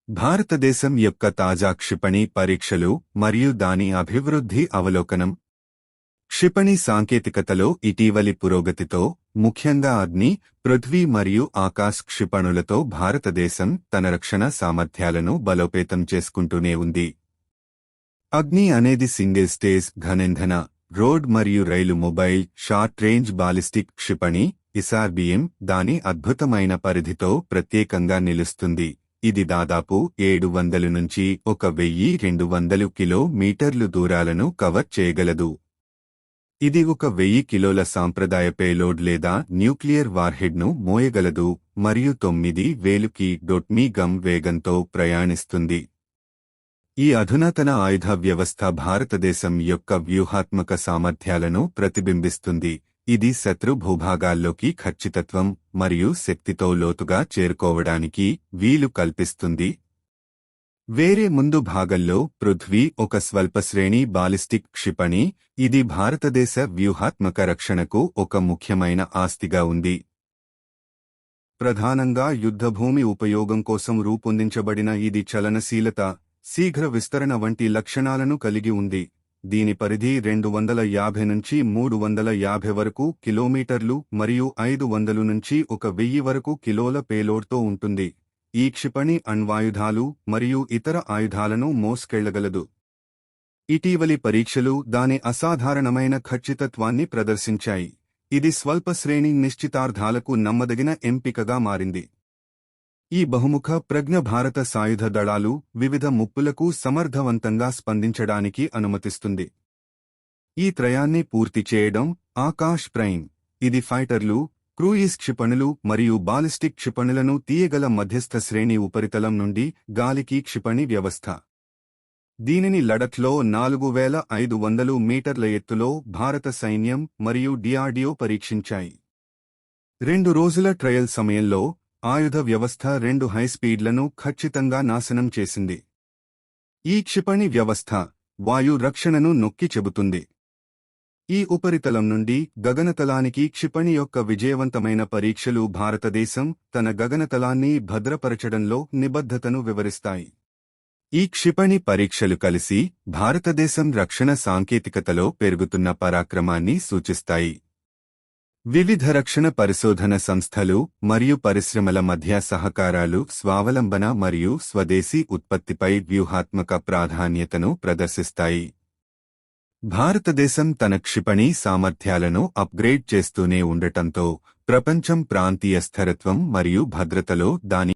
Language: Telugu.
భారతదేశం యొక్క తాజా క్షిపణి పరీక్షలు మరియు దాని అభివృద్ధి అవలోకనం. క్షిపణి సాంకేతికతలో ఇటీవలి పురోగతితో, ముఖ్యంగా అగ్ని, పృథ్వీ మరియు ఆకాశ్ క్షిపణులతో భారతదేశం తన రక్షణ సామర్థ్యాలను బలోపేతం చేసుకుంటూనే ఉంది. అగ్ని అనేది సింగిల్ స్టేజ్ ఘనింధన, రోడ్ మరియు రైలు మొబైల్ షార్ట్ రేంజ్ బాలిస్టిక్ క్షిపణి ISRBM దాని అద్భుతమైన పరిధితో ప్రత్యేకంగా నిలుస్తుంది. ఇది దాదాపు 700 నుంచి 1200 కిలోమీటర్లు దూరాలను కవర్ చేయగలదు. ఇది 1000 కిలోల సాంప్రదాయ పేలోడ్ లేదా న్యూక్లియర్ వార్హెడ్ను మోయగలదు మరియు 9000 కి.మీ వేగంతో ప్రయాణిస్తుంది. ఈ అధునాతన ఆయుధ వ్యవస్థ భారతదేశం యొక్క వ్యూహాత్మక సామర్థ్యాలను ప్రతిబింబిస్తుంది. ఇది శత్రు భూభాగాల్లోకి ఖచ్చితత్వం మరియు శక్తితో లోతుగా చేరుకోవడానికి వీలు కల్పిస్తుంది. వేరే ముందు భాగంలో పృథ్వీ ఒక స్వల్పశ్రేణి బాలిస్టిక్ క్షిపణి. ఇది భారతదేశ వ్యూహాత్మక రక్షణకు ఒక ముఖ్యమైన ఆస్తిగా ఉంది. ప్రధానంగా యుద్ధభూమి ఉపయోగం కోసం రూపొందించబడిన ఇది చలనశీలత, శీఘ్ర విస్తరణ వంటి లక్షణాలను కలిగి ఉంది. దీని పరిధి 250 నుంచి 350 వరకు కిలోమీటర్లు మరియు 500 నుంచి 1000 వరకు కిలోల పేలోడ్తో ఉంటుంది. ఈ క్షిపణి అణ్వాయుధాలు మరియు ఇతర ఆయుధాలను మోసుకెళ్లగలదు. ఇటీవలి పరీక్షలు దాని అసాధారణమైన ఖచ్చితత్వాన్ని ప్రదర్శించాయి. ఇది స్వల్ప శ్రేణి నిశ్చితార్థాలకు నమ్మదగిన ఎంపికగా మారింది. ఈ బహుముఖ ప్రజ్ఞ భారత సాయుధ దళాలు వివిధ ముప్పులకు సమర్థవంతంగా స్పందించడానికి అనుమతిస్తుంది. ఈ త్రయాన్ని పూర్తి చేయడం ఆకాశ్ ప్రైమ్. ఇది ఫైటర్లు, క్రూయిజ్ క్షిపణులు మరియు బాలిస్టిక్ క్షిపణులను తీయగల మధ్యస్థ శ్రేణి ఉపరితలం నుండి గాలికి క్షిపణి వ్యవస్థ. దీనిని లడఖ్లో 4500 మీటర్ల ఎత్తులో భారత సైన్యం మరియు DRDO పరీక్షించాయి. 2 రోజుల ట్రయల్ సమయంలో ఆయుధ వ్యవస్థ 2 హైస్పీడ్లను ఖచ్చితంగా నాశనం చేసింది. ఈ క్షిపణి వ్యవస్థ వాయు రక్షణను నొక్కి చెబుతుంది. ఈ ఉపరితలం నుండి గగనతలానికి క్షిపణి యొక్క విజయవంతమైన పరీక్షలు భారతదేశం తన గగనతలాన్ని భద్రపరచడంలో నిబద్ధతను వివరిస్తాయి. ఈ క్షిపణి పరీక్షలు కలిసి భారతదేశం రక్షణ సాంకేతికతలో పెరుగుతున్న పరాక్రమాన్ని సూచిస్తాయి. వివిధ రక్షణ పరిశోధన సంస్థలు మరియు పరిశ్రమల మధ్య సహకారాలు స్వావలంబన మరియు స్వదేశీ ఉత్పత్తిపై వ్యూహాత్మక ప్రాధాన్యతను ప్రదర్శిస్తాయి. భారతదేశం తన క్షిపణి సామర్థ్యాలను అప్గ్రేడ్ చేస్తూనే ఉండటంతో ప్రపంచం ప్రాంతీయ స్థిరత్వం మరియు భద్రతలో దాని